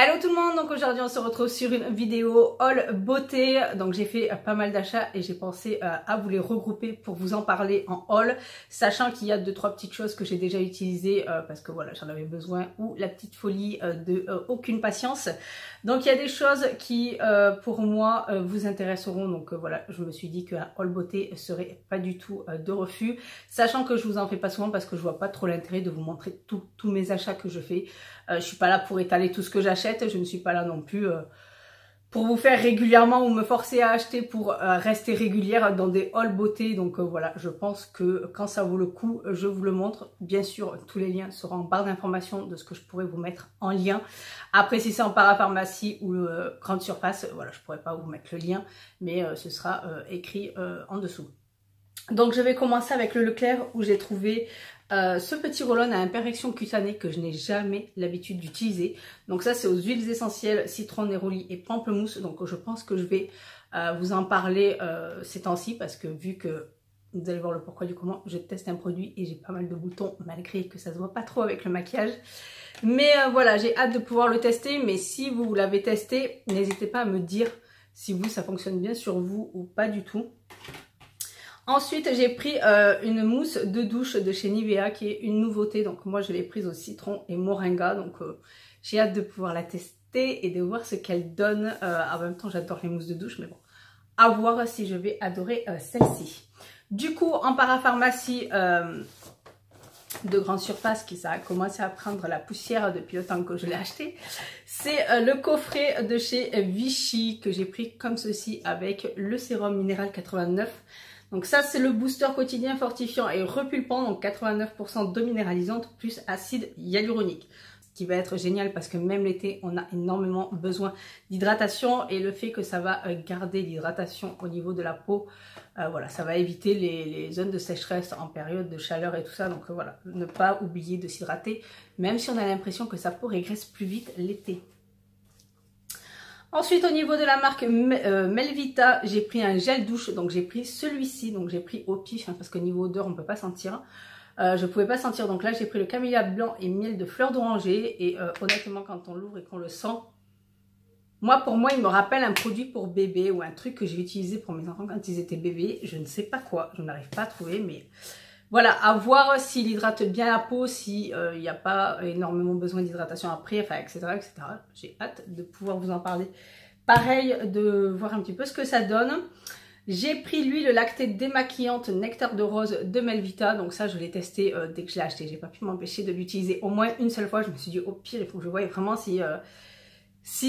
Hello tout le monde, donc aujourd'hui on se retrouve sur une vidéo haul beauté. Donc j'ai fait pas mal d'achats et j'ai pensé à vous les regrouper pour vous en parler en haul, sachant qu'il y a 2-3 petites choses que j'ai déjà utilisées parce que voilà j'en avais besoin, ou la petite folie de aucune patience. Donc il y a des choses qui pour moi vous intéresseront, donc voilà je me suis dit qu'un haul beauté serait pas du tout de refus, sachant que je vous en fais pas souvent parce que je vois pas trop l'intérêt de vous montrer tous mes achats que je fais. Je suis pas là pour étaler tout ce que j'achète, je ne suis pas là non plus pour vous faire régulièrement ou me forcer à acheter pour rester régulière dans des hauls beauté. Donc voilà, je pense que quand ça vaut le coup, je vous le montre. Bien sûr, tous les liens seront en barre d'information de ce que je pourrais vous mettre en lien. Après, si c'est en parapharmacie ou grande surface, voilà, je pourrais pas vous mettre le lien, mais ce sera écrit en dessous. Donc je vais commencer avec le Leclerc où j'ai trouvé ce petit roll-on à imperfection cutanée que je n'ai jamais l'habitude d'utiliser. Donc ça c'est aux huiles essentielles, citron, néroli et pamplemousse. Donc je pense que je vais vous en parler ces temps-ci parce que vu que vous allez voir le pourquoi du comment, je teste un produit et j'ai pas mal de boutons malgré que ça se voit pas trop avec le maquillage. Mais voilà, j'ai hâte de pouvoir le tester. Mais si vous l'avez testé, n'hésitez pas à me dire si vous ça fonctionne bien sur vous ou pas du tout. Ensuite, j'ai pris une mousse de douche de chez Nivea qui est une nouveauté. Donc moi, je l'ai prise au citron et moringa. Donc j'ai hâte de pouvoir la tester et de voir ce qu'elle donne. En même temps, j'adore les mousses de douche, mais bon, à voir si je vais adorer celle-ci. Du coup, en parapharmacie de grande surface, qui ça a commencé à prendre la poussière depuis le temps que je l'ai acheté, c'est le coffret de chez Vichy que j'ai pris comme ceci avec le sérum minéral 89. Donc ça c'est le booster quotidien fortifiant et repulpant, donc 89% d'eau minéralisante plus acide hyaluronique. Ce qui va être génial parce que même l'été on a énormément besoin d'hydratation et le fait que ça va garder l'hydratation au niveau de la peau, voilà, ça va éviter les zones de sécheresse en période de chaleur et tout ça. Donc voilà, ne pas oublier de s'hydrater même si on a l'impression que sa peau régresse plus vite l'été. Ensuite, au niveau de la marque Melvita, j'ai pris un gel douche. Donc, j'ai pris celui-ci. Donc, j'ai pris au pif hein, parce qu'au niveau odeur, on ne peut pas sentir. Je ne pouvais pas sentir. Donc là, j'ai pris le camélia blanc et miel de fleur d'oranger. Et honnêtement, quand on l'ouvre et qu'on le sent, pour moi, il me rappelle un produit pour bébé ou un truc que j'ai utilisé pour mes enfants quand ils étaient bébés. Je ne sais pas quoi. Je n'arrive pas à trouver, mais... Voilà, à voir s'il hydrate bien la peau, s'il n'y a pas énormément besoin d'hydratation après, enfin, etc., etc. J'ai hâte de pouvoir vous en parler. Pareil, de voir un petit peu ce que ça donne. J'ai pris l'huile lactée démaquillante Nectar de rose de Melvita. Donc ça, je l'ai testé dès que je l'ai acheté. J'ai pas pu m'empêcher de l'utiliser au moins une seule fois. Je me suis dit, au pire, il faut que je voie vraiment si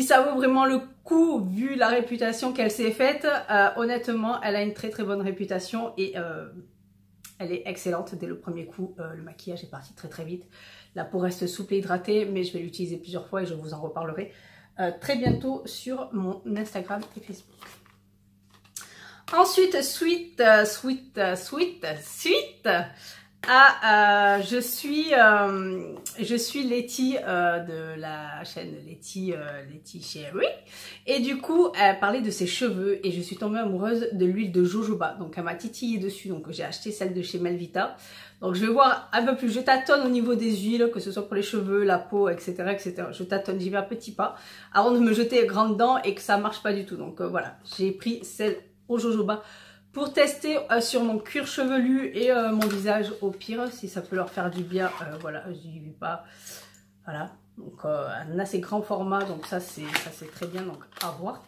ça vaut vraiment le coup, vu la réputation qu'elle s'est faite. Honnêtement, elle a une très très bonne réputation et... elle est excellente dès le premier coup, le maquillage est parti très très vite. La peau reste souple et hydratée, mais je vais l'utiliser plusieurs fois et je vous en reparlerai très bientôt sur mon Instagram et Facebook. Ensuite, je suis Letty de la chaîne Letty Chérie et du coup elle parlait de ses cheveux et je suis tombée amoureuse de l'huile de jojoba, donc elle m'a titillé dessus, donc j'ai acheté celle de chez Melvita. Donc je vais voir un peu plus, je tâtonne au niveau des huiles, que ce soit pour les cheveux, la peau, etc., etc. Je tâtonne, j'y vais à petits pas avant de me jeter grand dedans et que ça marche pas du tout. Donc voilà, j'ai pris celle au jojoba pour tester sur mon cuir chevelu et mon visage au pire, si ça peut leur faire du bien. Voilà, je dis pas. Voilà, donc un assez grand format, donc ça c'est très bien, donc à voir.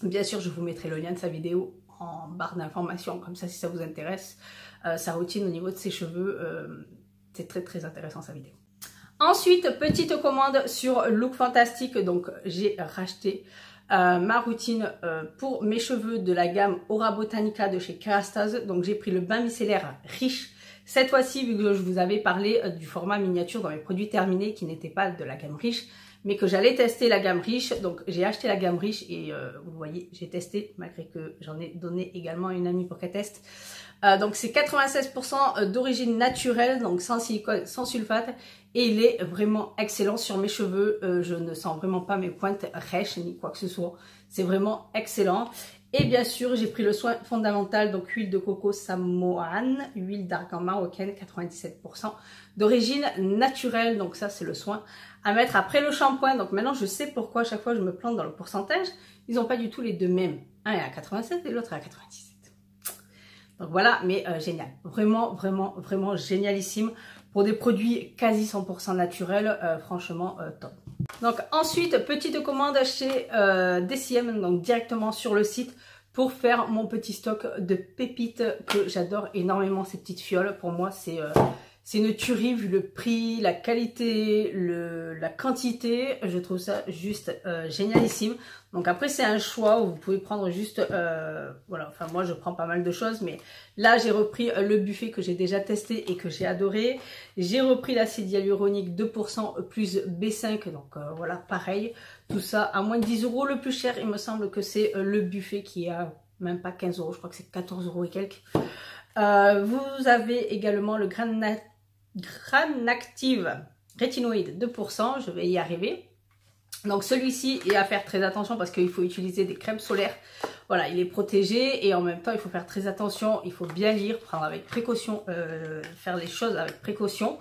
Bien sûr, je vous mettrai le lien de sa vidéo en barre d'information, comme ça si ça vous intéresse. Sa routine au niveau de ses cheveux, c'est très très intéressant sa vidéo. Ensuite, petite commande sur Look Fantastic, donc j'ai racheté ma routine pour mes cheveux de la gamme Aura Botanica de chez Kerastase. Donc j'ai pris le bain micellaire riche. Cette fois-ci, vu que je vous avais parlé du format miniature dans mes produits terminés qui n'étaient pas de la gamme riche, mais que j'allais tester la gamme riche. Donc j'ai acheté la gamme riche et vous le voyez, j'ai testé malgré que j'en ai donné également à une amie pour qu'elle teste. Donc c'est 96% d'origine naturelle, donc sans silicone, sans sulfate. Et il est vraiment excellent sur mes cheveux. Je ne sens vraiment pas mes pointes rêches ni quoi que ce soit. C'est vraiment excellent. Et bien sûr, j'ai pris le soin fondamental, donc huile de coco Samoan, huile d'argan marocaine, 97% d'origine naturelle. Donc ça, c'est le soin à mettre après le shampoing. Donc maintenant, je sais pourquoi à chaque fois je me plante dans le pourcentage. Ils n'ont pas du tout les deux mêmes. Un est à 87 et l'autre est à 97. Donc voilà, mais génial. Vraiment, vraiment, vraiment génialissime. Pour des produits quasi 100% naturels, franchement top. Donc ensuite, petite commande chez DCM, donc directement sur le site pour faire mon petit stock de pépites que j'adore énormément, ces petites fioles. Pour moi, c'est une tuerie vu le prix, la qualité, la quantité. Je trouve ça juste génialissime. Donc après, c'est un choix où vous pouvez prendre juste... voilà, enfin moi, je prends pas mal de choses. Mais là, j'ai repris le buffet que j'ai déjà testé et que j'ai adoré. J'ai repris l'acide hyaluronique 2% plus B5. Donc voilà, pareil. Tout ça à moins de 10 €. Le plus cher, il me semble que c'est le buffet qui est à même pas 15 €. Je crois que c'est 14 € et quelques. Vous avez également le Granactive rétinoïde 2%, je vais y arriver. Donc celui-ci est à faire très attention parce qu'il faut utiliser des crèmes solaires. Voilà, il est protégé et en même temps il faut faire très attention, il faut bien lire, prendre avec précaution, faire les choses avec précaution.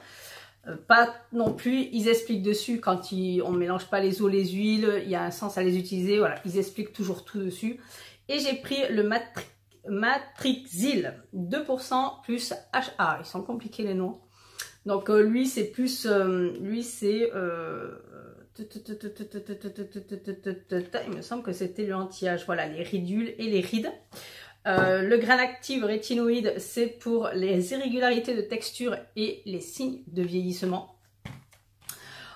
Pas non plus, ils expliquent dessus quand on ne mélange pas les eaux, les huiles, il y a un sens à les utiliser. Voilà, ils expliquent toujours tout dessus. Et j'ai pris le Matrixyl 2% plus HA, ils sont compliqués les noms. Donc lui c'est plus, lui c'est, il me semble que c'était le anti-âge, voilà, les ridules et les rides. Le Granactive rétinoïde c'est pour les irrégularités de texture et les signes de vieillissement.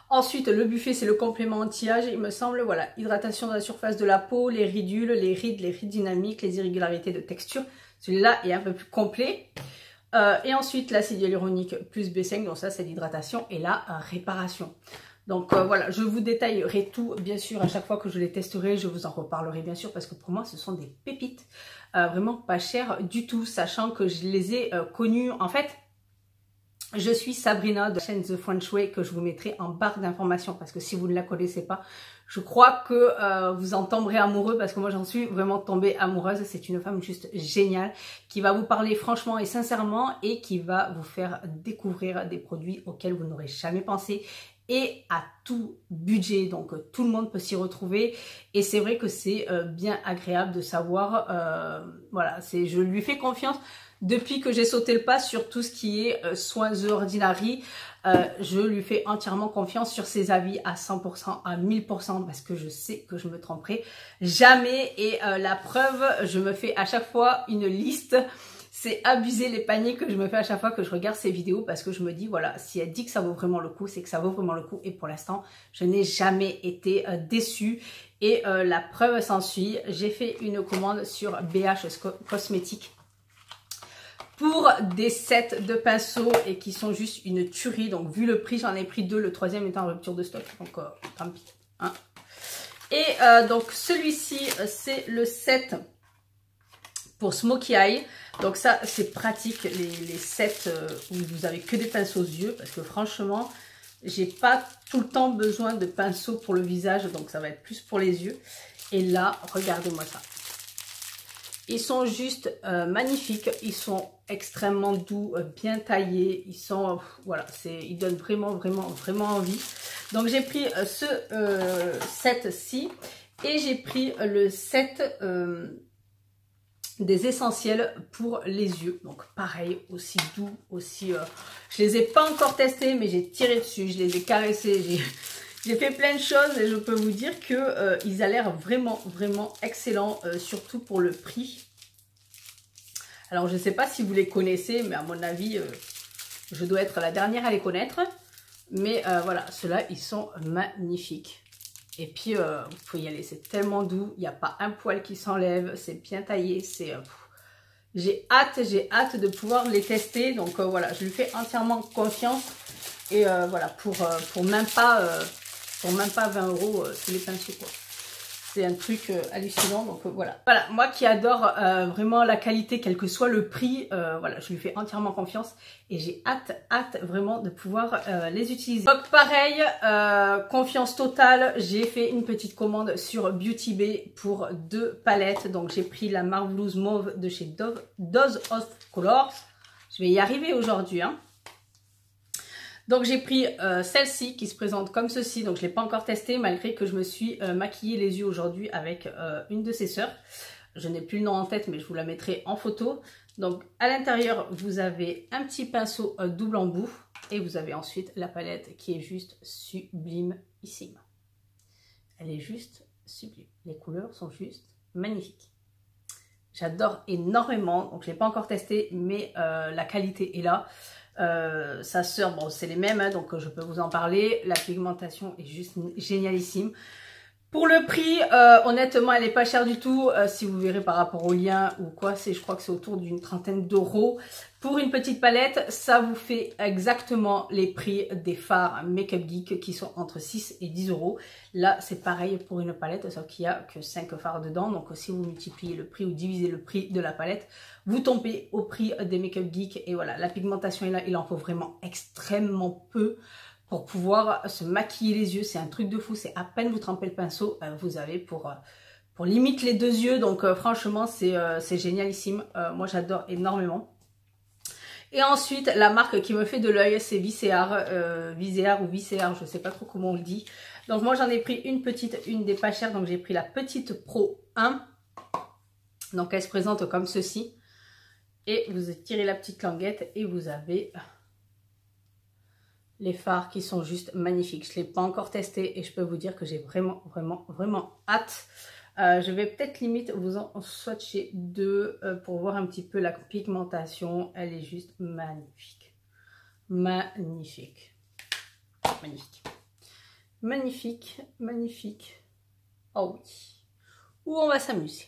Ensuite, le buffet, c'est le complément anti-âge, il me semble, voilà, hydratation de la surface de la peau, les ridules, les rides dynamiques, les irrégularités de texture. Celui-là est un peu plus complet. Et ensuite, l'acide hyaluronique plus B5, donc ça, c'est l'hydratation et la réparation. Donc voilà, je vous détaillerai tout, bien sûr, à chaque fois que je les testerai, je vous en reparlerai, bien sûr, parce que pour moi, ce sont des pépites, vraiment pas chères du tout, sachant que je les ai connues, en fait... Je suis Sabrina de la chaîne The Feng Shui que je vous mettrai en barre d'informations parce que si vous ne la connaissez pas, je crois que vous en tomberez amoureux parce que moi j'en suis vraiment tombée amoureuse. C'est une femme juste géniale qui va vous parler franchement et sincèrement et qui va vous faire découvrir des produits auxquels vous n'aurez jamais pensé et à tout budget. Donc tout le monde peut s'y retrouver et c'est vrai que c'est bien agréable de savoir, voilà, je lui fais confiance. Depuis que j'ai sauté le pas sur tout ce qui est soins The Ordinary, je lui fais entièrement confiance sur ses avis à 100%, à 1000% parce que je sais que je me tromperai jamais. Et la preuve, je me fais à chaque fois une liste. C'est abuser les paniers que je me fais à chaque fois que je regarde ces vidéos parce que je me dis, voilà, si elle dit que ça vaut vraiment le coup, c'est que ça vaut vraiment le coup. Et pour l'instant, je n'ai jamais été déçue. Et la preuve s'ensuit, j'ai fait une commande sur BH Cosmétiques pour des sets de pinceaux et qui sont juste une tuerie. Donc vu le prix, j'en ai pris deux, le troisième est en rupture de stock, donc tant pis. Hein. Et donc celui-ci, c'est le set pour Smokey Eye. Donc ça, c'est pratique, les sets où vous avez que des pinceaux aux yeux, parce que franchement, j'ai pas tout le temps besoin de pinceaux pour le visage, donc ça va être plus pour les yeux. Et là, regardez-moi ça. Ils sont juste magnifiques, ils sont extrêmement doux, bien taillés, ils sont, voilà, ils donnent vraiment, vraiment, vraiment envie. Donc j'ai pris ce set-ci et j'ai pris le set des essentiels pour les yeux. Donc pareil, aussi doux, aussi... je les ai pas encore testés, mais j'ai tiré dessus, je les ai caressés, j'ai fait plein de choses et je peux vous dire que ils ont l'air vraiment, vraiment excellents, surtout pour le prix. Alors, je ne sais pas si vous les connaissez, mais à mon avis, je dois être la dernière à les connaître. Mais voilà, ceux-là, ils sont magnifiques. Et puis, vous pouvez y aller, c'est tellement doux. Il n'y a pas un poil qui s'enlève, c'est bien taillé. J'ai hâte de pouvoir les tester. Donc voilà, je lui fais entièrement confiance. Et voilà, pour même pas 20 € tous les pinceaux, quoi. c'est un truc hallucinant, donc voilà. Voilà, moi qui adore vraiment la qualité, quel que soit le prix, voilà, je lui fais entièrement confiance et j'ai hâte vraiment de pouvoir les utiliser. Donc pareil, confiance totale, j'ai fait une petite commande sur Beauty Bay pour 2 palettes. Donc j'ai pris la Marvelous Mauve de chez Dose of Colors. Je vais y arriver aujourd'hui, hein. Donc j'ai pris celle-ci qui se présente comme ceci, donc je ne l'ai pas encore testée malgré que je me suis maquillé les yeux aujourd'hui avec une de ses sœurs. Je n'ai plus le nom en tête mais je vous la mettrai en photo. Donc à l'intérieur vous avez un petit pinceau double embout et vous avez ensuite la palette qui est juste sublimissime. Elle est juste sublime, les couleurs sont juste magnifiques. J'adore énormément, donc je ne l'ai pas encore testé mais la qualité est là. Sa sœur, bon c'est les mêmes, hein, donc je peux vous en parler. La pigmentation est juste génialissime. Pour le prix, honnêtement elle n'est pas chère du tout, si vous verrez par rapport au lien ou quoi, je crois que c'est autour d'une trentaine d'euros. Pour une petite palette, ça vous fait exactement les prix des fards Make Up Geek qui sont entre 6 et 10 euros. Là c'est pareil pour une palette, sauf qu'il n'y a que 5 fards dedans, donc si vous multipliez le prix ou divisez le prix de la palette, vous tombez au prix des Make Up Geek. Et voilà, la pigmentation est là, il en faut vraiment extrêmement peu pour pouvoir se maquiller les yeux, c'est un truc de fou, c'est à peine vous trempez le pinceau, vous avez pour limite les 2 yeux, donc franchement c'est génialissime, moi j'adore énormément. Et ensuite la marque qui me fait de l'œil c'est Viseart, Viseart ou Viseart, je sais pas trop comment on le dit. Donc moi j'en ai pris une petite, une des pas chères, donc j'ai pris la petite Pro 1, donc elle se présente comme ceci, et vous tirez la petite languette et vous avez les fards qui sont juste magnifiques. Je ne l'ai pas encore testé et je peux vous dire que j'ai vraiment hâte. Je vais peut-être limite vous en swatcher 2 pour voir un petit peu la pigmentation. Elle est juste magnifique. Magnifique. Magnifique. Magnifique. Magnifique. Oh oui. Où on va s'amuser.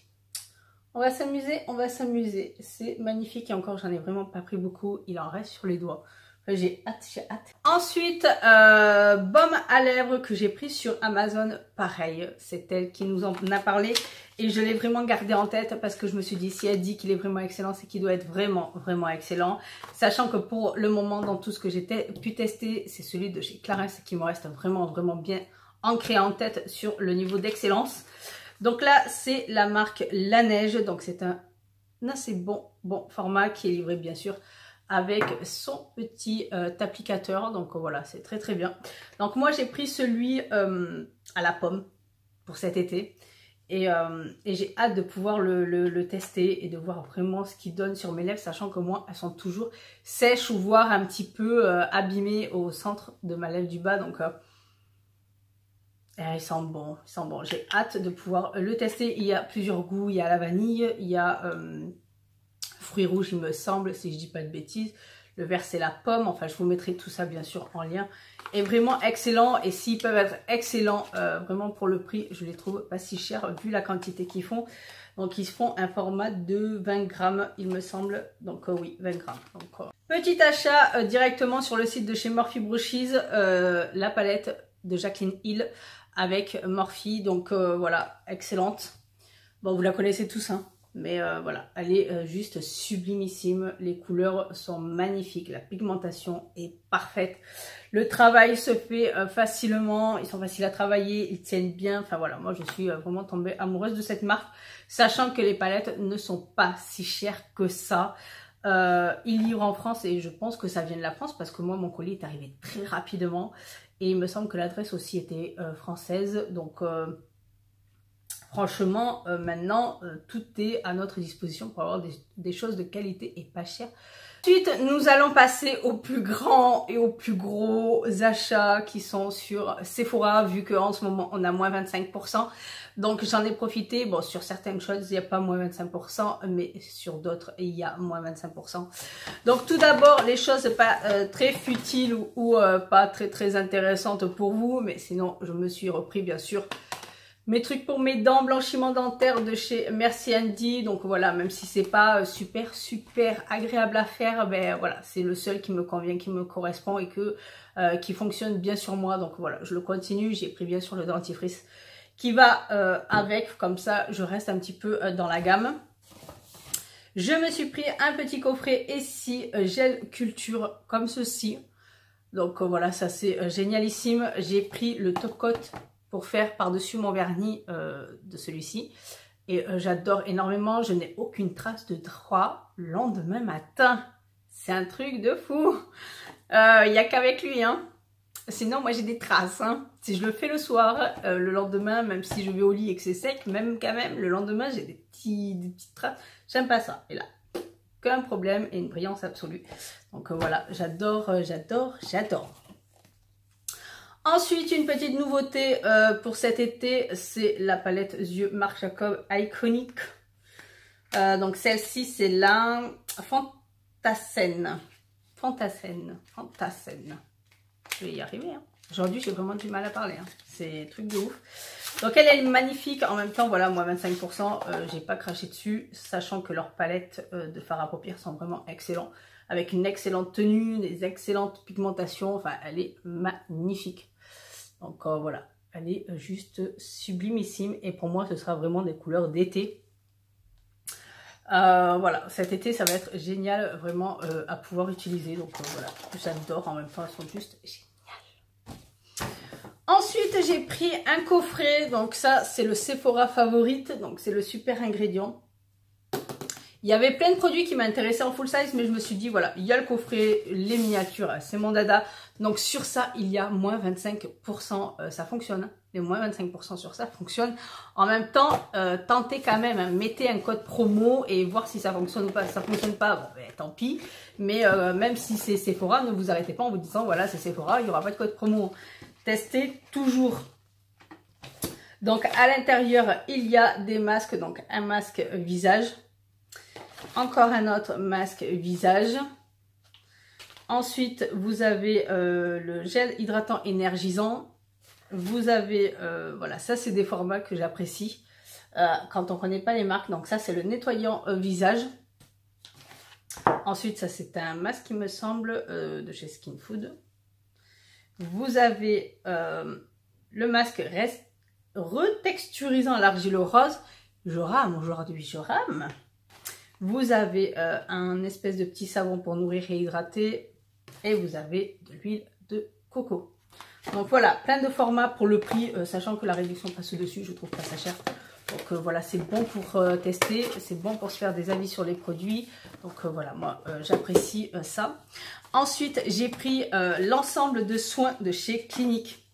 On va s'amuser. C'est magnifique et encore j'en ai vraiment pas pris beaucoup. Il en reste sur les doigts. J'ai hâte. Ensuite, baume à lèvres que j'ai pris sur Amazon. Pareil, c'est elle qui nous en a parlé. Et je l'ai vraiment gardé en tête parce que je me suis dit, si elle dit qu'il est vraiment excellent, c'est qu'il doit être vraiment excellent. Sachant que pour le moment, dans tout ce que j'ai pu tester, c'est celui de chez Clarins qui me reste vraiment bien ancré en tête sur le niveau d'excellence. Donc là, c'est la marque La Neige. Donc c'est un assez bon format qui est livré bien sûr avec son petit applicateur, donc voilà, c'est très bien. Donc moi j'ai pris celui à la pomme pour cet été et j'ai hâte de pouvoir le tester et de voir vraiment ce qu'il donne sur mes lèvres, sachant que moi elles sont toujours sèches ou voire un petit peu abîmées au centre de ma lèvre du bas, donc il sent bon, j'ai hâte de pouvoir le tester. Il y a plusieurs goûts, il y a la vanille, il y a fruits rouges il me semble, si je dis pas de bêtises. Le vert c'est la pomme, enfin je vous mettrai tout ça bien sûr en lien. Et vraiment excellent, et s'ils peuvent être excellents, vraiment pour le prix, je les trouve pas si chers vu la quantité qu'ils font. Donc ils font un format de 20 grammes il me semble, donc oui 20 grammes. Donc, petit achat directement sur le site de chez Morphe Brushes, la palette de Jaclyn Hill avec Morphe, donc voilà, excellente. Bon vous la connaissez tous hein. Mais voilà, elle est juste sublimissime, les couleurs sont magnifiques, la pigmentation est parfaite, le travail se fait facilement, ils sont faciles à travailler, ils tiennent bien, enfin voilà, moi je suis vraiment tombée amoureuse de cette marque, sachant que les palettes ne sont pas si chères que ça. Ils livrent en France et je pense que ça vient de la France parce que moi mon colis est arrivé très rapidement et il me semble que l'adresse aussi était française, donc... franchement, maintenant, tout est à notre disposition pour avoir des choses de qualité et pas chères. Ensuite, nous allons passer aux plus grands et aux plus gros achats qui sont sur Sephora, vu qu'en ce moment, on a moins 25%. Donc, j'en ai profité. Bon, sur certaines choses, il n'y a pas moins 25%, mais sur d'autres, il y a moins 25%. Donc, tout d'abord, les choses pas très futiles ou pas très intéressantes pour vous, mais sinon, je me suis repris, bien sûr, mes trucs pour mes dents, blanchiment dentaire de chez Merci Andy. Donc voilà, même si c'est pas super agréable à faire, ben voilà, c'est le seul qui me convient, qui me correspond et qui fonctionne bien sur moi. Donc voilà, je le continue. J'ai pris bien sûr le dentifrice qui va avec, comme ça je reste un petit peu dans la gamme. Je me suis pris un petit coffret Essie gel culture comme ceci. Donc voilà, ça c'est génialissime. J'ai pris le top coat pour faire par-dessus mon vernis de celui-ci. Et j'adore énormément, je n'ai aucune trace de drap le lendemain matin. C'est un truc de fou. Il n'y a qu'avec lui, hein. Sinon, moi j'ai des traces, hein. Si je le fais le soir, le lendemain, même si je vais au lit et que c'est sec, même quand même, le lendemain j'ai des petites traces. J'aime pas ça. Et là, qu'un problème et une brillance absolue. Donc voilà, j'adore, j'adore, j'adore. Ensuite, une petite nouveauté pour cet été, c'est la palette yeux Marc Jacob Iconic. Donc celle-ci, c'est la Fantasène. Fantasène. Je vais y arriver. Hein. Aujourd'hui, j'ai vraiment du mal à parler. Hein. C'est un truc de ouf. Donc elle est magnifique. En même temps, voilà, moi 25%, j'ai pas craché dessus. Sachant que leurs palettes de fard à paupières sont vraiment excellents. Avec une excellente tenue, des excellentes pigmentations. Enfin, elle est magnifique. Donc voilà, elle est juste sublimissime. Et pour moi, ce sera vraiment des couleurs d'été. Voilà, cet été, ça va être génial vraiment à pouvoir utiliser. Donc voilà, j'adore. En même temps, elles sont juste géniales. Ensuite, j'ai pris un coffret. Donc ça, c'est le Sephora Favorite. Donc c'est le super ingrédient. Il y avait plein de produits qui m'intéressaient en full size, mais je me suis dit, voilà, il y a le coffret, les miniatures, c'est mon dada. Donc sur ça, il y a moins 25%, ça fonctionne. Les moins 25% sur ça fonctionne. En même temps, tentez quand même, hein, mettez un code promo et voir si ça fonctionne ou pas. Si ça fonctionne pas, bon, ben, tant pis. Mais même si c'est Sephora, ne vous arrêtez pas en vous disant, voilà, c'est Sephora, il n'y aura pas de code promo. Testez toujours. Donc à l'intérieur, il y a des masques, donc un masque visage. Encore un autre masque visage. Ensuite, vous avez le gel hydratant énergisant. Vous avez, voilà, ça c'est des formats que j'apprécie quand on ne connaît pas les marques. Donc ça c'est le nettoyant visage. Ensuite, ça c'est un masque, il me semble, de chez Skin Food. Vous avez le masque retexturisant à l'argile rose. Je rame aujourd'hui, je rame. Vous avez un espèce de petit savon pour nourrir et hydrater. Et vous avez de l'huile de coco. Donc voilà, plein de formats pour le prix, sachant que la réduction passe dessus, je trouve pas ça cher. Donc voilà, c'est bon pour tester, c'est bon pour se faire des avis sur les produits. Donc voilà, moi j'apprécie ça. Ensuite, j'ai pris l'ensemble de soins de chez Clinique.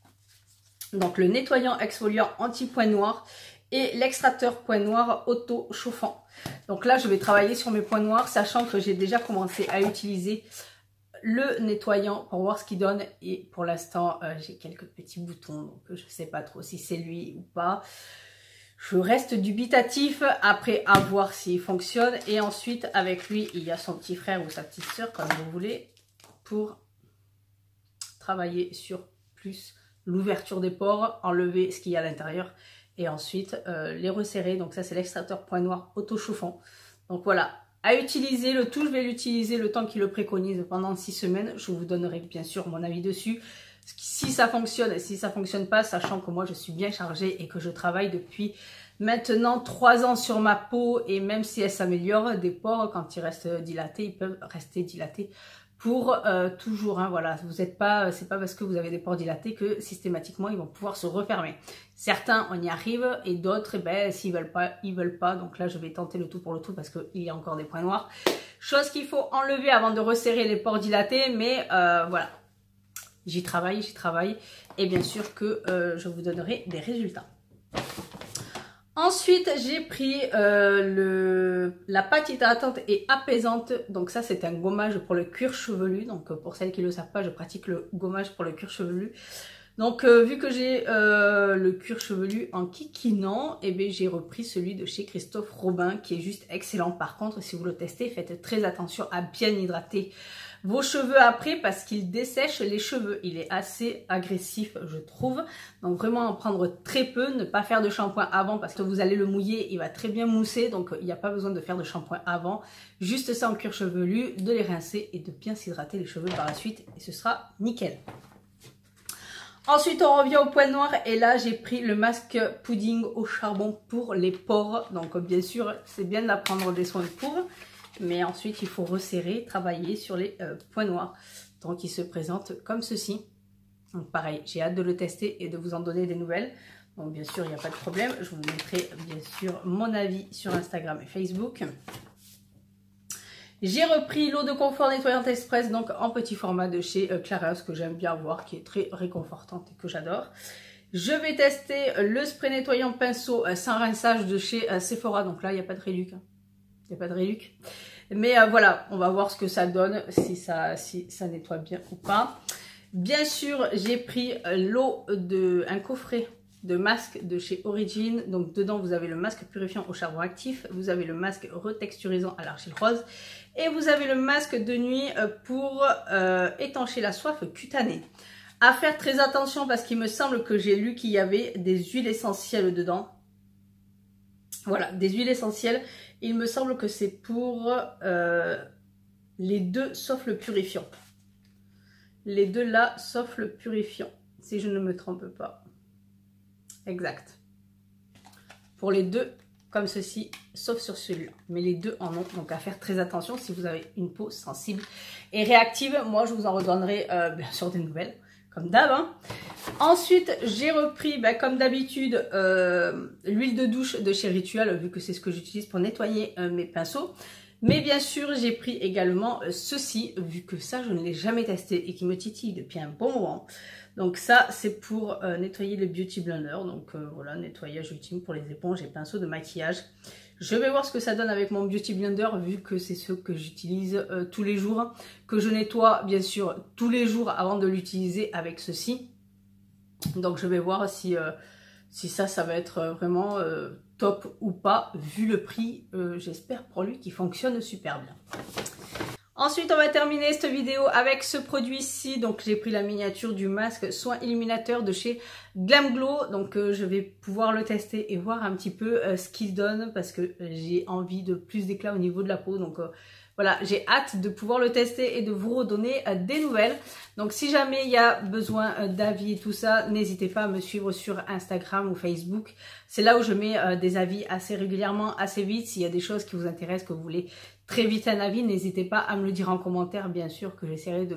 Donc le nettoyant exfoliant anti-point noir et l'extracteur point noir auto-chauffant. Donc là, je vais travailler sur mes points noirs, sachant que j'ai déjà commencé à utiliser le nettoyant pour voir ce qu'il donne. Et pour l'instant, j'ai quelques petits boutons, donc je ne sais pas trop si c'est lui ou pas. Je reste dubitatif après à voir s'il fonctionne. Et ensuite, avec lui, il y a son petit frère ou sa petite soeur, comme vous voulez, pour travailler sur plus l'ouverture des pores, enlever ce qu'il y a à l'intérieur et ensuite les resserrer. Donc ça, c'est l'extracteur point noir auto-chauffant. Donc voilà, à utiliser. Le tout, je vais l'utiliser le temps qu'il le préconise pendant 6 semaines. Je vous donnerai bien sûr mon avis dessus. Si ça fonctionne et si ça fonctionne pas, sachant que moi je suis bien chargée et que je travaille depuis maintenant 3 ans sur ma peau, et même si elle s'améliore, des pores quand ils restent dilatés, ils peuvent rester dilatés pour toujours, hein, voilà. Vous êtes pas, c'est pas parce que vous avez des pores dilatés que systématiquement ils vont pouvoir se refermer. Certains on y arrive et d'autres, eh ben, s'ils veulent pas, ils veulent pas. Donc là je vais tenter le tout pour le tout parce qu'il y a encore des points noirs. Chose qu'il faut enlever avant de resserrer les pores dilatés, mais voilà. J'y travaille et bien sûr que je vous donnerai des résultats. Ensuite, j'ai pris la pâte hydratante et apaisante. Donc ça, c'est un gommage pour le cuir chevelu. Donc pour celles qui ne le savent pas, je pratique le gommage pour le cuir chevelu. Donc vu que j'ai le cuir chevelu en kikinant, eh bien, j'ai repris celui de chez Christophe Robin qui est juste excellent. Par contre, si vous le testez, faites très attention à bien hydrater vos cheveux après parce qu'il dessèche les cheveux. Il est assez agressif, je trouve. Donc vraiment en prendre très peu, ne pas faire de shampoing avant parce que vous allez le mouiller, il va très bien mousser. Donc il n'y a pas besoin de faire de shampoing avant. Juste ça en cuir chevelu, de les rincer et de bien s'hydrater les cheveux par la suite et ce sera nickel. Ensuite, on revient au poil noir et là, j'ai pris le masque pudding au charbon pour les pores. Donc, bien sûr, c'est bien d'apprendre des soins pour, mais ensuite, il faut resserrer, travailler sur les points noirs. Donc, il se présente comme ceci. Donc, pareil, j'ai hâte de le tester et de vous en donner des nouvelles. Donc, bien sûr, il n'y a pas de problème. Je vous mettrai, bien sûr, mon avis sur Instagram et Facebook. J'ai repris l'eau de confort nettoyante express, donc en petit format de chez Clareos, que j'aime bien voir, qui est très réconfortante et que j'adore. Je vais tester le spray nettoyant pinceau sans rinçage de chez Sephora. Donc là, il n'y a pas de réduc. Il n'y a pas de réduc. Mais voilà, on va voir ce que ça donne, si ça nettoie bien ou pas. Bien sûr, j'ai pris un coffret de masques de chez Origin. Donc dedans, vous avez le masque purifiant au charbon actif, vous avez le masque retexturisant à l'argile rose et vous avez le masque de nuit pour étancher la soif cutanée. À faire très attention parce qu'il me semble que j'ai lu qu'il y avait des huiles essentielles dedans. Voilà, des huiles essentielles. Il me semble que c'est pour les deux sauf le purifiant. Les deux là sauf le purifiant, si je ne me trompe pas. Exact. Pour les deux, comme ceci, sauf sur celui-là. Mais les deux en ont, donc à faire très attention si vous avez une peau sensible et réactive. Moi, je vous en redonnerai bien sûr des nouvelles, comme d'hab. Hein. Ensuite, j'ai repris, comme d'habitude, l'huile de douche de chez Ritual, vu que c'est ce que j'utilise pour nettoyer mes pinceaux. Mais bien sûr, j'ai pris également ceci, vu que ça, je ne l'ai jamais testé et qui me titille depuis un bon moment. Donc ça, c'est pour nettoyer le Beauty Blender. Donc voilà, nettoyage ultime pour les éponges et pinceaux de maquillage. Je vais voir ce que ça donne avec mon Beauty Blender, vu que c'est ce que j'utilise tous les jours. Que je nettoie, bien sûr, tous les jours avant de l'utiliser avec ceci. Donc je vais voir si ça va être vraiment top ou pas, vu le prix, j'espère pour lui, qui fonctionne super bien. Ensuite, on va terminer cette vidéo avec ce produit-ci. Donc, j'ai pris la miniature du masque soin illuminateur de chez Glam Glow. Donc, je vais pouvoir le tester et voir un petit peu ce qu'il donne parce que j'ai envie de plus d'éclat au niveau de la peau. Donc, voilà, j'ai hâte de pouvoir le tester et de vous redonner des nouvelles. Donc, si jamais il y a besoin d'avis et tout ça, n'hésitez pas à me suivre sur Instagram ou Facebook. C'est là où je mets des avis assez régulièrement, assez vite. S'il y a des choses qui vous intéressent, que vous voulez très vite un avis, n'hésitez pas à me le dire en commentaire, bien sûr que j'essaierai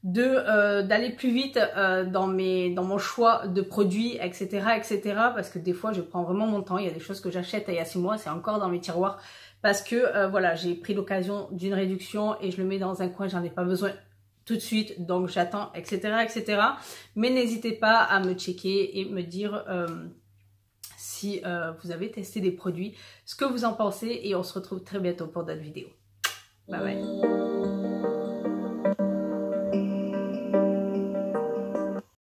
d'aller plus vite dans mon choix de produits, etc., etc. Parce que des fois, je prends vraiment mon temps. Il y a des choses que j'achète il y a 6 mois, c'est encore dans mes tiroirs. Parce que voilà, j'ai pris l'occasion d'une réduction et je le mets dans un coin, j'en ai pas besoin tout de suite, donc j'attends, etc., etc. Mais n'hésitez pas à me checker et me dire si vous avez testé des produits, ce que vous en pensez, et on se retrouve très bientôt pour d'autres vidéos. Bye bye.